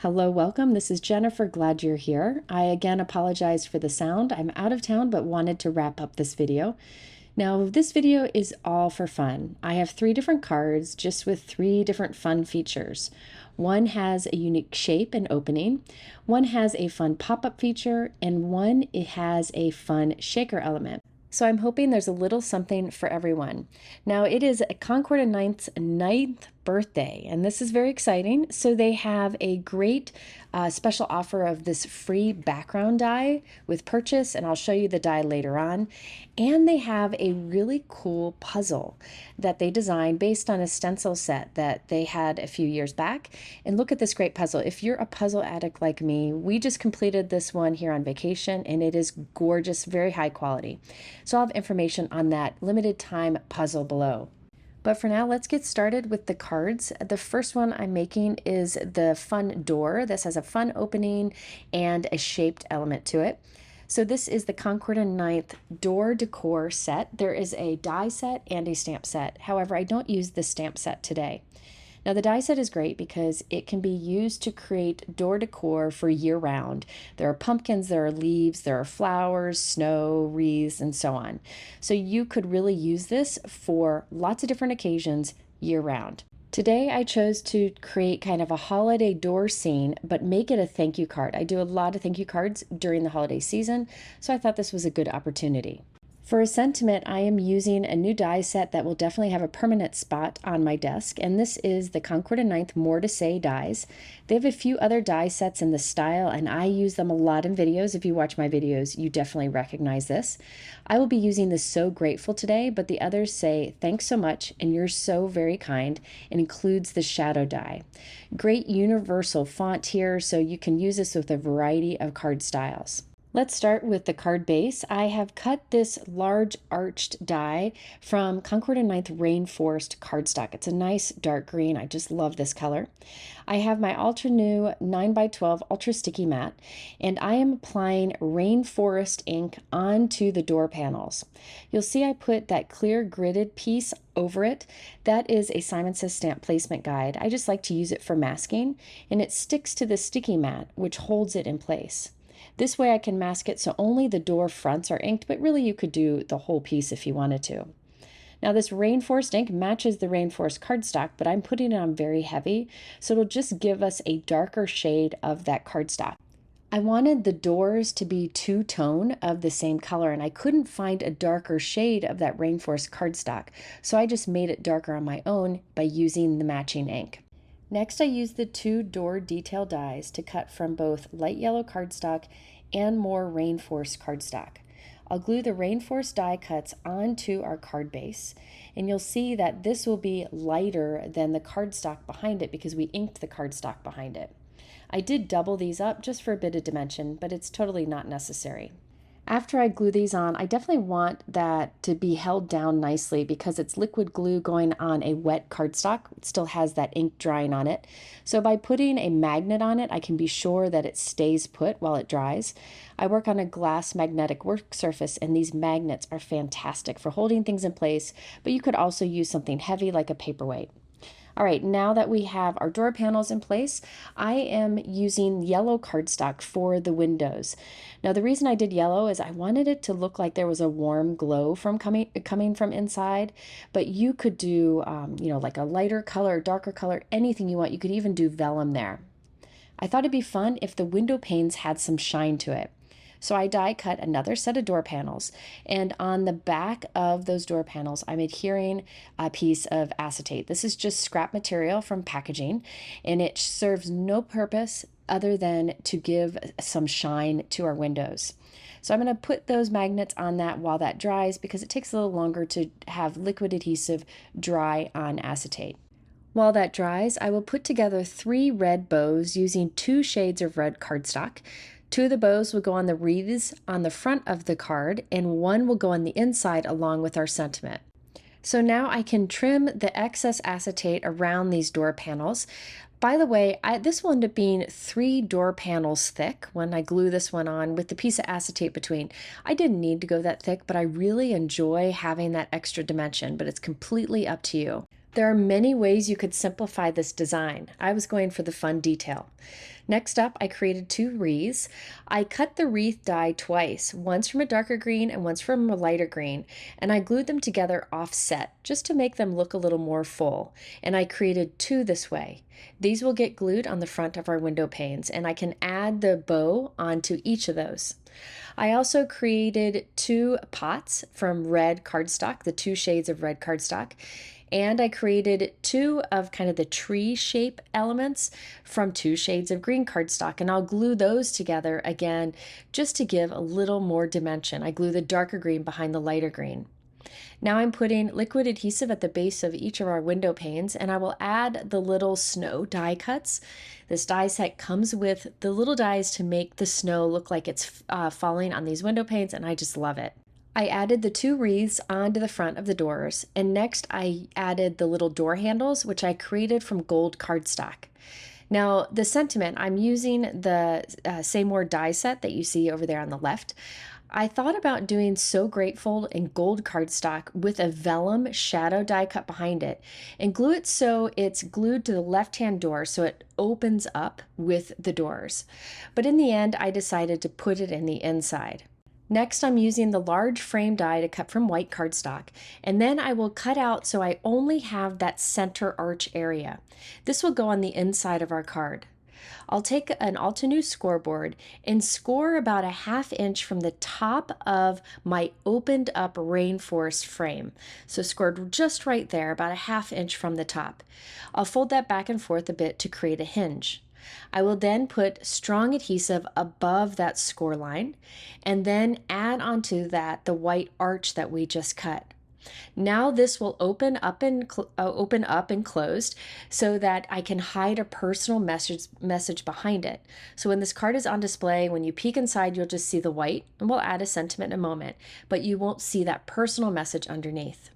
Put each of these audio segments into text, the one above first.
Hello, welcome. This is Jennifer. Glad you're here. I again apologize for the sound. I'm out of town but wanted to wrap up this video. Now, this video is all for fun. I have 3 different cards just with 3 different fun features. One has a unique shape and opening, one has a fun pop-up feature, and one it has a fun shaker element. So I'm hoping there's a little something for everyone. Now it is Concord and 9th birthday, and this is very exciting. So they have a great special offer of this free background die with purchase, and I'll show you the die later on. And they have a really cool puzzle that they designed based on a stencil set that they had a few years back. And look at this great puzzle. If you're a puzzle addict like me, we just completed this one here on vacation, and it is gorgeous, very high quality. So I'll have information on that limited time puzzle below. But for now, let's get started with the cards. The first one I'm making is the fun door. This has a fun opening and a shaped element to it. So this is the Concord and 9th door decor set. There is a die set and a stamp set. However, I don't use the stamp set today. Now the die set is great because it can be used to create door decor for year round. There are pumpkins, there are leaves, there are flowers, snow, wreaths, and so on. So you could really use this for lots of different occasions year round. Today I chose to create kind of a holiday door scene, but make it a thank you card. I do a lot of thank you cards during the holiday season, so I thought this was a good opportunity. For a sentiment, I am using a new die set that will definitely have a permanent spot on my desk, and this is the Concord and 9th More dies. They have a few other die sets in the style, and I use them a lot in videos. If you watch my videos, you definitely recognize this. I will be using the So Grateful today, but the others say, thanks so much, and you're so very kind, and includes the shadow die. Great universal font here, so you can use this with a variety of card styles. Let's start with the card base. I have cut this large arched die from Concord and 9th Rainforest cardstock. It's a nice dark green. I just love this color. I have my Altenew 9x12 Ultra Sticky Mat, and I am applying Rainforest ink onto the door panels. You'll see I put that clear gridded piece over it. That is a Simon Says Stamp Placement Guide. I just like to use it for masking, and it sticks to the sticky mat, which holds it in place. This way I can mask it so only the door fronts are inked, but really you could do the whole piece if you wanted to. Now this Rainforest ink matches the Rainforest cardstock, but I'm putting it on very heavy, so it'll just give us a darker shade of that cardstock. I wanted the doors to be two-tone of the same color, and I couldn't find a darker shade of that Rainforest cardstock, so I just made it darker on my own by using the matching ink. Next, I used the 2 door detail dies to cut from both light yellow cardstock and more Rainforest cardstock. I'll glue the Rainforest die cuts onto our card base, and you'll see that this will be lighter than the cardstock behind it because we inked the cardstock behind it. I did double these up just for a bit of dimension, but it's totally not necessary. After I glue these on, I definitely want that to be held down nicely because it's liquid glue going on a wet cardstock. It still has that ink drying on it. So by putting a magnet on it, I can be sure that it stays put while it dries. I work on a glass magnetic work surface, and these magnets are fantastic for holding things in place, but you could also use something heavy like a paperweight. All right, now that we have our door panels in place, I am using yellow cardstock for the windows. Now the reason I did yellow is I wanted it to look like there was a warm glow from coming from inside, but you could do, like a lighter color, darker color, anything you want. You could even do vellum there. I thought it'd be fun if the window panes had some shine to it. So I die cut another set of door panels, and on the back of those door panels, I'm adhering a piece of acetate. This is just scrap material from packaging, and it serves no purpose other than to give some shine to our windows. So I'm going to put those magnets on that while that dries because it takes a little longer to have liquid adhesive dry on acetate. While that dries, I will put together 3 red bows using 2 shades of red cardstock. 2 of the bows will go on the wreaths on the front of the card, and 1 will go on the inside along with our sentiment. So now I can trim the excess acetate around these door panels. By the way, this will end up being 3 door panels thick when I glue this one on with the piece of acetate between. I didn't need to go that thick, but I really enjoy having that extra dimension, but it's completely up to you. There are many ways you could simplify this design. I was going for the fun detail. Next up, I created 2 wreaths. I cut the wreath die twice, once from a darker green and once from a lighter green, and I glued them together offset just to make them look a little more full. And I created 2 this way. These will get glued on the front of our window panes, and I can add the bow onto each of those. I also created 2 pots from red cardstock, the 2 shades of red cardstock. And I created 2 of kind of the tree shape elements from 2 shades of green cardstock, and I'll glue those together again just to give a little more dimension. I glue the darker green behind the lighter green. Now I'm putting liquid adhesive at the base of each of our window panes, and I will add the little snow die cuts. This die set comes with the little dies to make the snow look like it's falling on these window panes, and I just love it. I added the 2 wreaths onto the front of the doors, and next I added the little door handles, which I created from gold cardstock. Now, the sentiment, I'm using the C&9 More die set that you see over there on the left. I thought about doing So Grateful in gold cardstock with a vellum shadow die cut behind it and glue it so it's glued to the left-hand door so it opens up with the doors. But in the end, I decided to put it in the inside. Next, I'm using the large frame die to cut from white cardstock, and then I will cut out so I only have that center arch area. This will go on the inside of our card. I'll take an Altenew scoreboard and score about a 1/2 inch from the top of my opened up rainforest frame. So scored just right there, about a 1/2 inch from the top. I'll fold that back and forth a bit to create a hinge. I will then put strong adhesive above that score line and then add onto that the white arch that we just cut. Now this will open up and closed so that I can hide a personal message behind it. So when this card is on display, when you peek inside, you'll just see the white, and we'll add a sentiment in a moment, but you won't see that personal message underneath.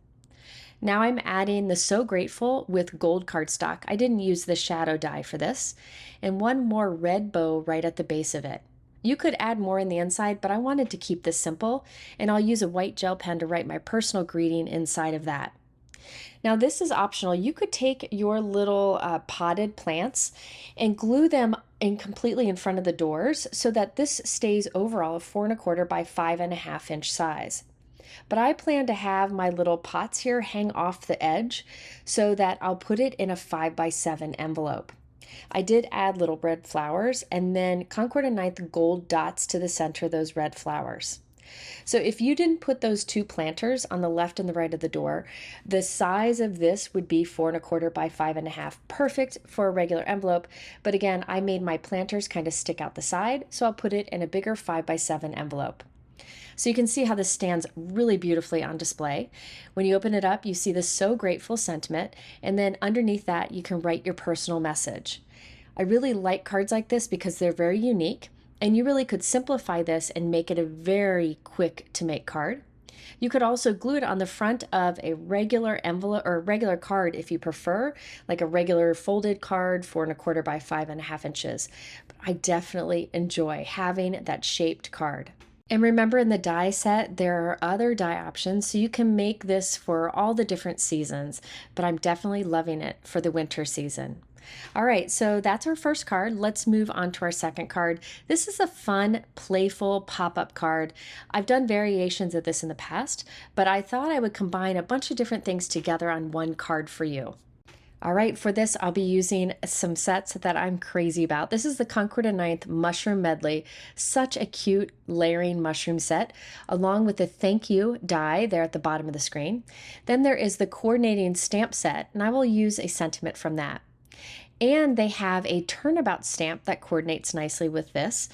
Now I'm adding the So Grateful with gold cardstock. I didn't use the shadow die for this, and one more red bow right at the base of it. You could add more in the inside, but I wanted to keep this simple, and I'll use a white gel pen to write my personal greeting inside of that. Now this is optional. You could take your little potted plants and glue them in completely in front of the doors so that this stays overall a 4 1/4 by 5 1/2 inch size. But I plan to have my little pots here hang off the edge so that I'll put it in a 5 by 7 envelope. I did add little red flowers and then Concord and 9th Gold Dots to the center of those red flowers. So if you didn't put those 2 planters on the left and the right of the door, the size of this would be 4 1/4 by 5 1/2, perfect for a regular envelope. But again, I made my planters kind of stick out the side, so I'll put it in a bigger 5 by 7 envelope. So you can see how this stands really beautifully on display. When you open it up, you see the So Grateful sentiment, and then underneath that, you can write your personal message. I really like cards like this because they're very unique, and you really could simplify this and make it a very quick to make card. You could also glue it on the front of a regular envelope or a regular card if you prefer, like a regular folded card, 4 1/4 by 5 1/2 inches. But I definitely enjoy having that shaped card. And remember, in the die set, there are other die options, so you can make this for all the different seasons, but I'm definitely loving it for the winter season. All right, so that's our first card. Let's move on to our second card. This is a fun, playful pop-up card. I've done variations of this in the past, but I thought I would combine a bunch of different things together on one card for you. All right, for this, I'll be using some sets that I'm crazy about. This is the Concord and 9th Mushroom Medley. Such a cute layering mushroom set, along with the thank you die there at the bottom of the screen. Then there is the coordinating stamp set, and I will use a sentiment from that. And they have a Turnabout stamp that coordinates nicely with this.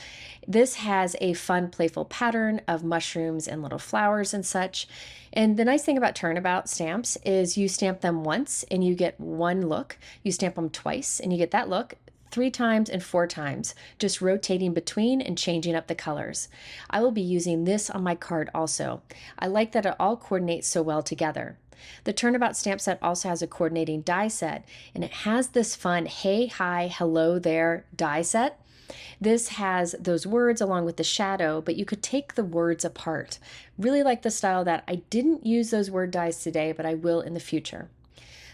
This has a fun, playful pattern of mushrooms and little flowers and such. And the nice thing about Turnabout stamps is you stamp them once and you get one look. You stamp them twice and you get that look 3 times and 4 times, just rotating between and changing up the colors. I will be using this on my card also. I like that it all coordinates so well together. The Turnabout stamp set also has a coordinating die set, and it has this fun hey, hi, hello there die set. This has those words along with the shadow, but you could take the words apart. Really like the style that I didn't use those word dies today, but I will in the future.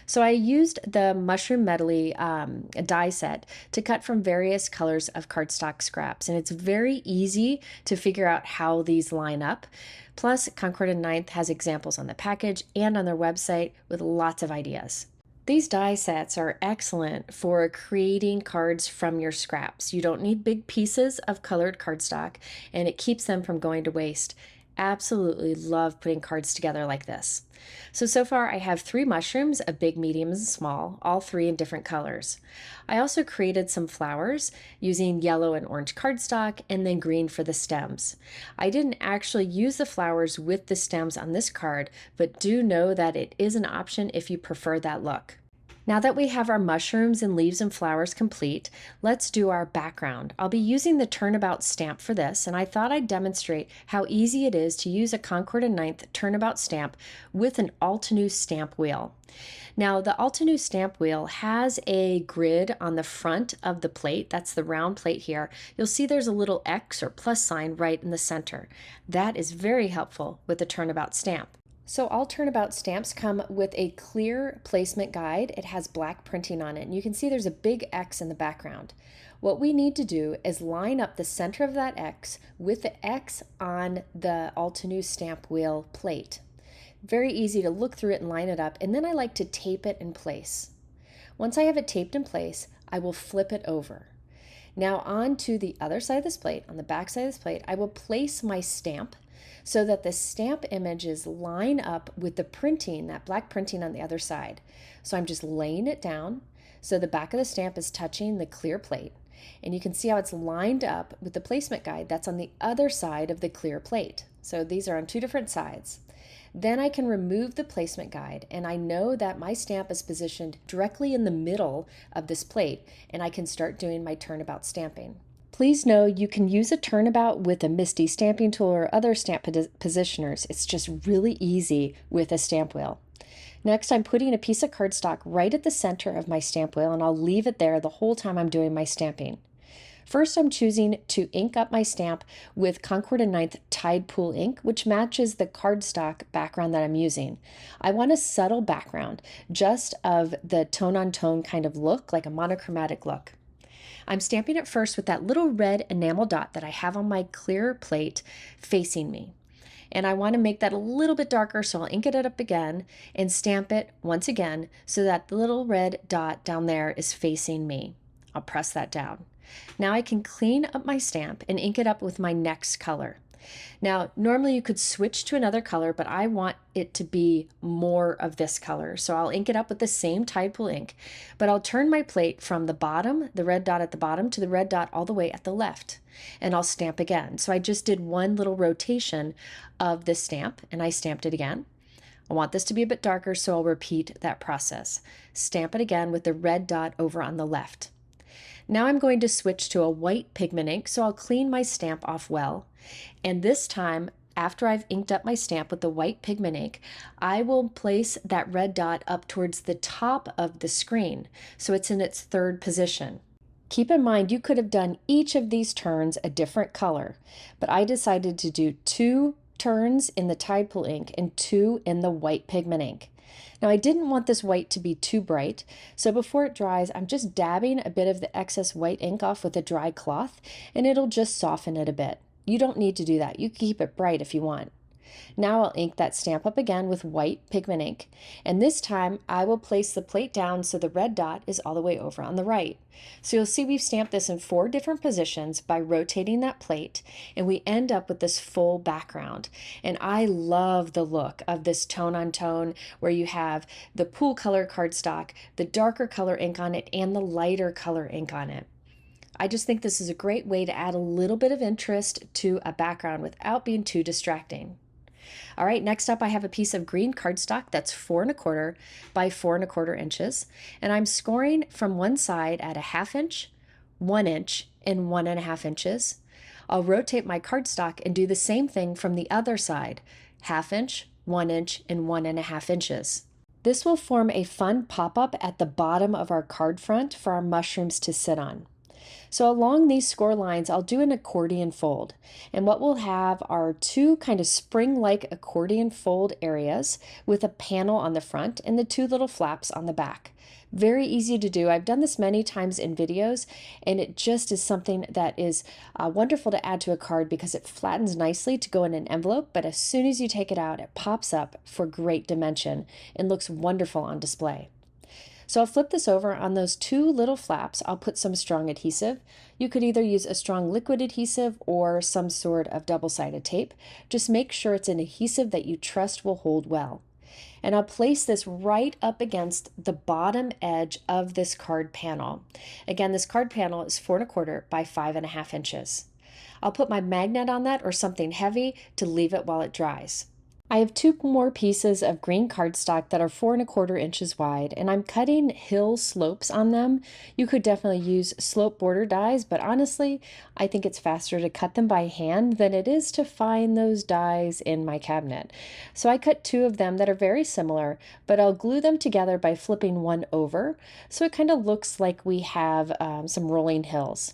So I used the Mushroom Medley die set to cut from various colors of cardstock scraps, and it's very easy to figure out how these line up. Plus, Concord and Ninth has examples on the package and on their website with lots of ideas. These die sets are excellent for creating cards from your scraps. You don't need big pieces of colored cardstock, and it keeps them from going to waste. Absolutely love putting cards together like this. So far I have 3 mushrooms, a big, medium, and small, all 3 in different colors. I also created some flowers using yellow and orange cardstock and then green for the stems. I didn't actually use the flowers with the stems on this card, but do know that it is an option if you prefer that look. Now that we have our mushrooms and leaves and flowers complete, let's do our background. I'll be using the Turnabout stamp for this, and I thought I'd demonstrate how easy it is to use a Concord and Ninth Turnabout stamp with an Altenew stamp wheel. Now the Altenew stamp wheel has a grid on the front of the plate. That's the round plate here. You'll see there's a little X or plus sign right in the center. That is very helpful with the Turnabout stamp. So all Turnabout stamps come with a clear placement guide. It has black printing on it, and you can see there's a big X in the background. What we need to do is line up the center of that X with the X on the Altenew stamp wheel plate. Very easy to look through it and line it up, and then I like to tape it in place. Once I have it taped in place, I will flip it over. Now onto the other side of this plate, on the back side of this plate, I will place my stamp so that the stamp images line up with the printing, that black printing on the other side. So I'm just laying it down so the back of the stamp is touching the clear plate. And you can see how it's lined up with the placement guide that's on the other side of the clear plate. So these are on 2 different sides. Then I can remove the placement guide, and I know that my stamp is positioned directly in the middle of this plate, and I can start doing my turnabout stamping. Please know you can use a turnabout with a MISTI stamping tool or other stamp positioners. It's just really easy with a stamp wheel. Next, I'm putting a piece of cardstock right at the center of my stamp wheel, and I'll leave it there the whole time I'm doing my stamping. First, I'm choosing to ink up my stamp with Concord and Ninth Tide Pool ink, which matches the cardstock background that I'm using. I want a subtle background, just of the tone-on-tone kind of look, like a monochromatic look. I'm stamping it first with that little red enamel dot that I have on my clear plate facing me. And I want to make that a little bit darker, so I'll ink it up again and stamp it once again so that the little red dot down there is facing me. I'll press that down. Now I can clean up my stamp and ink it up with my next color. Now, normally you could switch to another color, but I want it to be more of this color. So I'll ink it up with the same Tide Pool ink, but I'll turn my plate from the bottom, the red dot at the bottom, to the red dot all the way at the left, and I'll stamp again. So I just did one little rotation of this stamp, and I stamped it again. I want this to be a bit darker, so I'll repeat that process. Stamp it again with the red dot over on the left. Now I'm going to switch to a white pigment ink, so I'll clean my stamp off well. And this time, after I've inked up my stamp with the white pigment ink, I will place that red dot up towards the top of the screen, so it's in its 3rd position. Keep in mind, you could have done each of these turns a different color, but I decided to do 2 turns in the Tide Pool ink and 2 in the white pigment ink. Now I didn't want this white to be too bright, so before it dries, I'm just dabbing a bit of the excess white ink off with a dry cloth, and it'll just soften it a bit. You don't need to do that. You can keep it bright if you want. Now I'll ink that stamp up again with white pigment ink, and this time I will place the plate down so the red dot is all the way over on the right. So you'll see we've stamped this in 4 different positions by rotating that plate, and we end up with this full background. And I love the look of this tone-on-tone where you have the pool color cardstock, the darker color ink on it, and the lighter color ink on it. I just think this is a great way to add a little bit of interest to a background without being too distracting. All right, next up I have a piece of green cardstock that's 4 1/4 by 4 1/4 inches, and I'm scoring from one side at a 1/2 inch, 1 inch, and 1.5 inches. I'll rotate my cardstock and do the same thing from the other side, 1/2 inch, 1 inch, and 1.5 inches. This will form a fun pop-up at the bottom of our card front for our mushrooms to sit on. So along these score lines, I'll do an accordion fold. And what we'll have are two kind of spring-like accordion fold areas with a panel on the front and the two little flaps on the back. Very easy to do. I've done this many times in videos, and it just is something that is wonderful to add to a card because it flattens nicely to go in an envelope, but as soon as you take it out, it pops up for great dimension and looks wonderful on display. So I'll flip this over. On those two little flaps, I'll put some strong adhesive. You could either use a strong liquid adhesive or some sort of double-sided tape. Just make sure it's an adhesive that you trust will hold well. And I'll place this right up against the bottom edge of this card panel. Again, this card panel is 4 1/4 by 5.5 inches. I'll put my magnet on that or something heavy to leave it while it dries. I have two more pieces of green cardstock that are 4 1/4 inches wide, and I'm cutting hill slopes on them. You could definitely use slope border dies, but honestly, I think it's faster to cut them by hand than it is to find those dies in my cabinet. So I cut two of them that are very similar, but I'll glue them together by flipping one over, so it kind of looks like we have some rolling hills.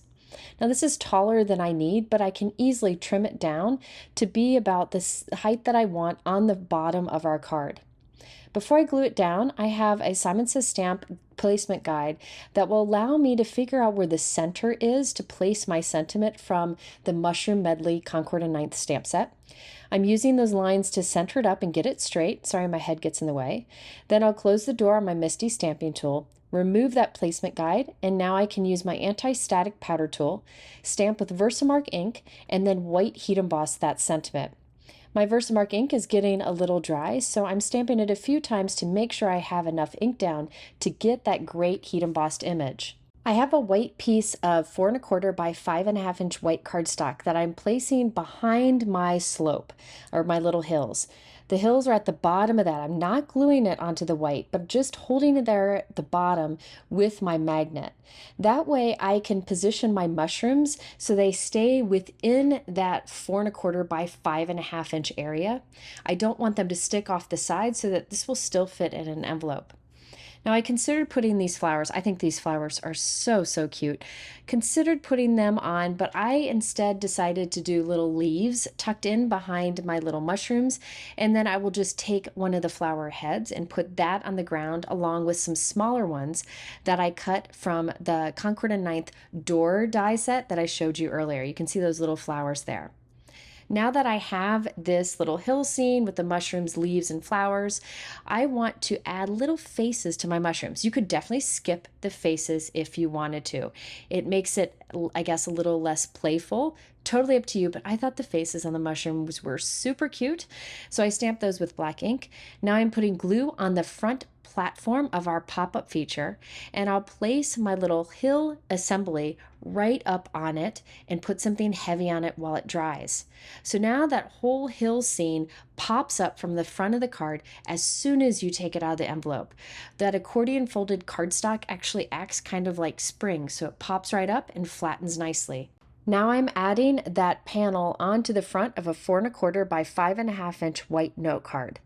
Now this is taller than I need, but I can easily trim it down to be about the height that I want on the bottom of our card. Before I glue it down, I have a Simon Says Stamp placement guide that will allow me to figure out where the center is to place my sentiment from the Mushroom Medley Concord and 9th stamp set. I'm using those lines to center it up and get it straight. Sorry, my head gets in the way. Then I'll close the door on my Misty stamping tool, remove that placement guide, and now I can use my anti-static powder tool, stamp with Versamark ink, and then white heat emboss that sentiment. My Versamark ink is getting a little dry, so I'm stamping it a few times to make sure I have enough ink down to get that great heat embossed image. I have a white piece of 4 1/4 by 5.5 inch white cardstock that I'm placing behind my slope, or my little hills. The hills are at the bottom of that. I'm not gluing it onto the white, but just holding it there at the bottom with my magnet. That way I can position my mushrooms so they stay within that 4 1/4 by 5.5 inch area. I don't want them to stick off the side so that this will still fit in an envelope. Now I considered putting these flowers, I think these flowers are so cute, considered putting them on, but I instead decided to do little leaves tucked in behind my little mushrooms, and then I will just take one of the flower heads and put that on the ground along with some smaller ones that I cut from the Concord and 9th door die set that I showed you earlier. You can see those little flowers there. Now that I have this little hill scene with the mushrooms, leaves, and flowers, I want to add little faces to my mushrooms. You could definitely skip the faces if you wanted to. It makes it, I guess, a little less playful. Totally up to you, but I thought the faces on the mushrooms were super cute, so I stamped those with black ink. Now I'm putting glue on the front platform of our pop-up feature, and I'll place my little hill assembly right up on it and put something heavy on it while it dries. So now that whole hill scene pops up from the front of the card as soon as you take it out of the envelope. That accordion folded cardstock actually acts kind of like spring, so it pops right up and flattens nicely. Now I'm adding that panel onto the front of a 4 1/4 by 5.5 inch white note card.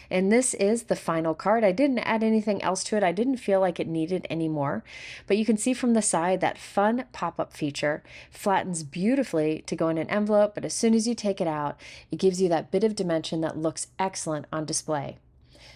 And this is the final card. I didn't add anything else to it. I didn't feel like it needed any more, but you can see from the side that fun pop-up feature flattens beautifully to go in an envelope, but as soon as you take it out, it gives you that bit of dimension that looks excellent on display.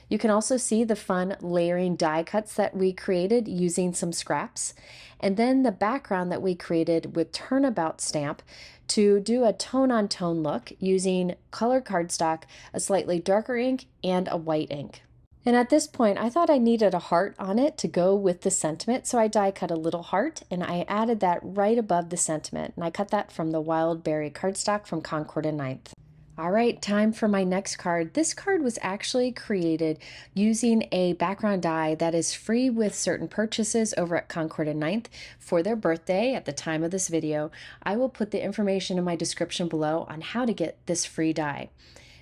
You can also see the fun layering die cuts that we created using some scraps, and then the background that we created with Turnabout stamp to do a tone-on-tone look using colored cardstock, a slightly darker ink, and a white ink. And at this point, I thought I needed a heart on it to go with the sentiment, so I die cut a little heart, and I added that right above the sentiment, and I cut that from the Wild Berry cardstock from Concord and 9th. All right, time for my next card. This card was actually created using a background die that is free with certain purchases over at Concord and 9th for their birthday at the time of this video. I will put the information in my description below on how to get this free die.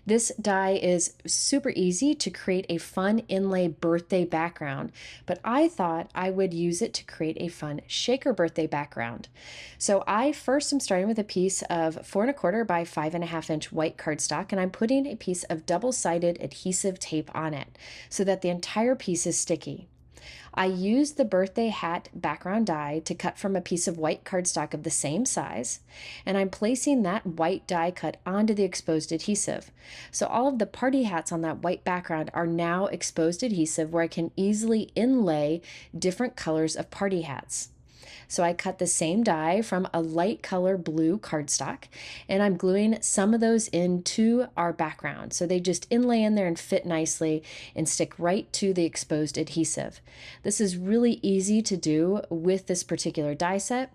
This die is super easy to create a fun inlay birthday background, but I thought I would use it to create a fun shaker birthday background. So I first am starting with a piece of 4 1/4 by 5.5 inch white cardstock, and I'm putting a piece of double-sided adhesive tape on it so that the entire piece is sticky. I used the birthday hat background die to cut from a piece of white cardstock of the same size, and I'm placing that white die cut onto the exposed adhesive. So all of the party hats on that white background are now exposed adhesive where I can easily inlay different colors of party hats. So I cut the same die from a light color blue cardstock, and I'm gluing some of those into our background. So they just inlay in there and fit nicely and stick right to the exposed adhesive. This is really easy to do with this particular die set.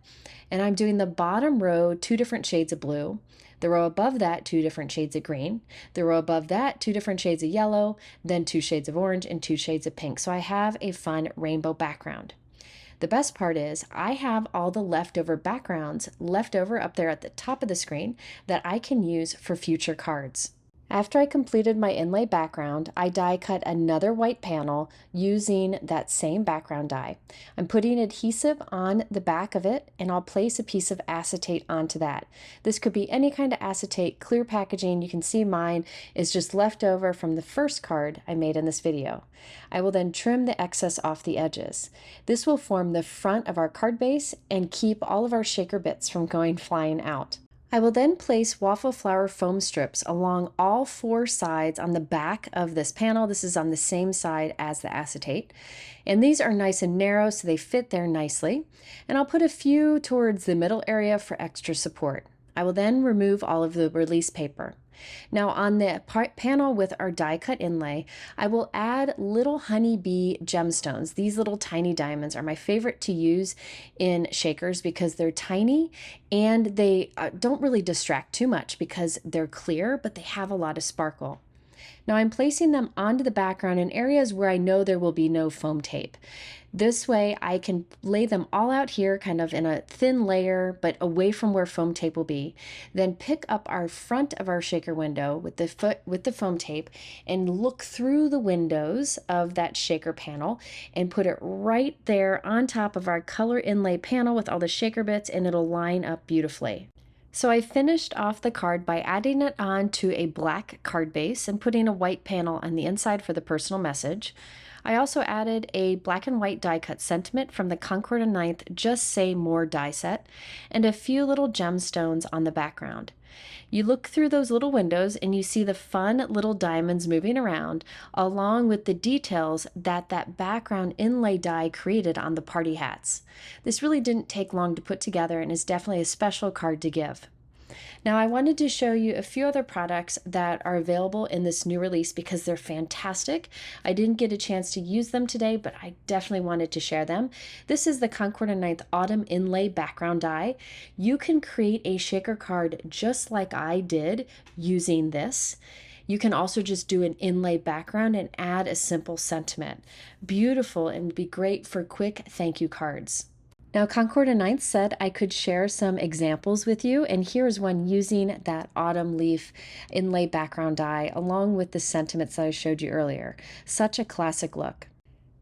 And I'm doing the bottom row 2 different shades of blue, the row above that 2 different shades of green, the row above that 2 different shades of yellow, then 2 shades of orange and 2 shades of pink. So I have a fun rainbow background. The best part is I have all the leftover backgrounds left over up there at the top of the screen that I can use for future cards. After I completed my inlay background, I die cut another white panel using that same background die. I'm putting adhesive on the back of it, and I'll place a piece of acetate onto that. This could be any kind of acetate, clear packaging. You can see mine is just left over from the first card I made in this video. I will then trim the excess off the edges. This will form the front of our card base and keep all of our shaker bits from going flying out. I will then place waffle flower foam strips along all 4 sides on the back of this panel. This is on the same side as the acetate. And these are nice and narrow, so they fit there nicely. And I'll put a few towards the middle area for extra support. I will then remove all of the release paper. Now on the panel with our die cut inlay, I will add little honeybee gemstones. These little tiny diamonds are my favorite to use in shakers because they're tiny and they don't really distract too much because they're clear, but they have a lot of sparkle. Now I'm placing them onto the background in areas where I know there will be no foam tape. This way I can lay them all out here kind of in a thin layer, but away from where foam tape will be. Then pick up our front of our shaker window with the foam tape and look through the windows of that shaker panel and put it right there on top of our color inlay panel with all the shaker bits, and it'll line up beautifully. So I finished off the card by adding it on to a black card base and putting a white panel on the inside for the personal message. I also added a black and white die cut sentiment from the Concord and 9th Just Say More die set and a few little gemstones on the background. You look through those little windows and you see the fun little diamonds moving around along with the details that background inlay die created on the party hats. This really didn't take long to put together and is definitely a special card to give. Now I wanted to show you a few other products that are available in this new release because they're fantastic. I didn't get a chance to use them today, but I definitely wanted to share them. This is the Concord and 9th Autumn Inlay background die. You can create a shaker card just like I did using this. You can also just do an inlay background and add a simple sentiment. Beautiful and be great for quick thank you cards. Now Concord and 9th said I could share some examples with you, and here's one using that autumn leaf inlay background die along with the sentiments that I showed you earlier. Such a classic look.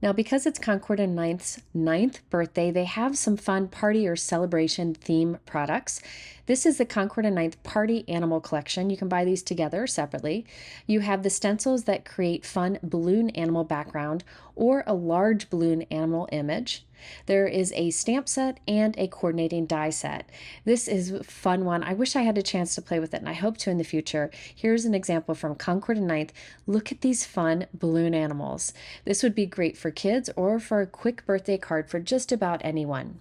Now because it's Concord and 9th's 9th birthday, they have some fun party or celebration theme products. This is the Concord and 9th Party Animal Collection. You can buy these together or separately. You have the stencils that create fun balloon animal background or a large balloon animal image. There is a stamp set and a coordinating die set. This is a fun one. I wish I had a chance to play with it, and I hope to in the future. Here's an example from Concord and 9th. Look at these fun balloon animals. This would be great for kids or for a quick birthday card for just about anyone.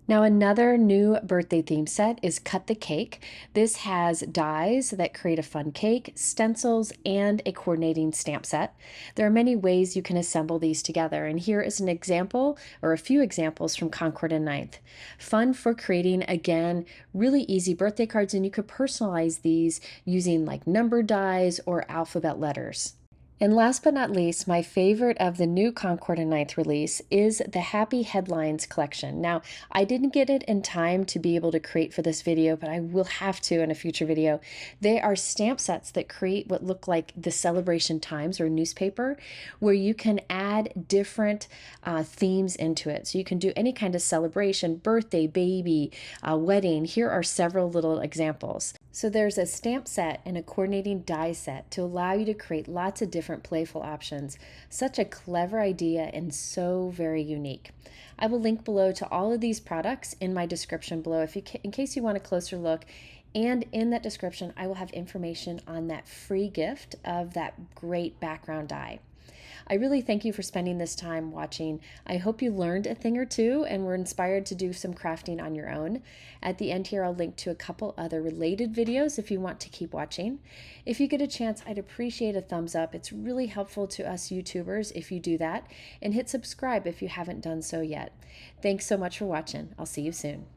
Now another new birthday theme set is Cut the Cake. This has dies that create a fun cake, stencils, and a coordinating stamp set. There are many ways you can assemble these together, and here is an example or a few examples from Concord and 9th. Fun for creating, again, really easy birthday cards, and you could personalize these using like number dies or alphabet letters. And last but not least, my favorite of the new Concord and 9th release is the Happy Headlines collection. Now, I didn't get it in time to be able to create for this video, but I will have to in a future video. They are stamp sets that create what look like the Celebration Times or newspaper, where you can add different themes into it. So you can do any kind of celebration, birthday, baby, wedding. Here are several little examples. So there's a stamp set and a coordinating die set to allow you to create lots of different different playful options. Such a clever idea and so very unique. I will link below to all of these products in my description below in case you want a closer look. And in that description, I will have information on that free gift of that great background die. I really thank you for spending this time watching. I hope you learned a thing or two and were inspired to do some crafting on your own. At the end here, I'll link to a couple other related videos if you want to keep watching. If you get a chance, I'd appreciate a thumbs up. It's really helpful to us YouTubers if you do that. And hit subscribe if you haven't done so yet. Thanks so much for watching. I'll see you soon.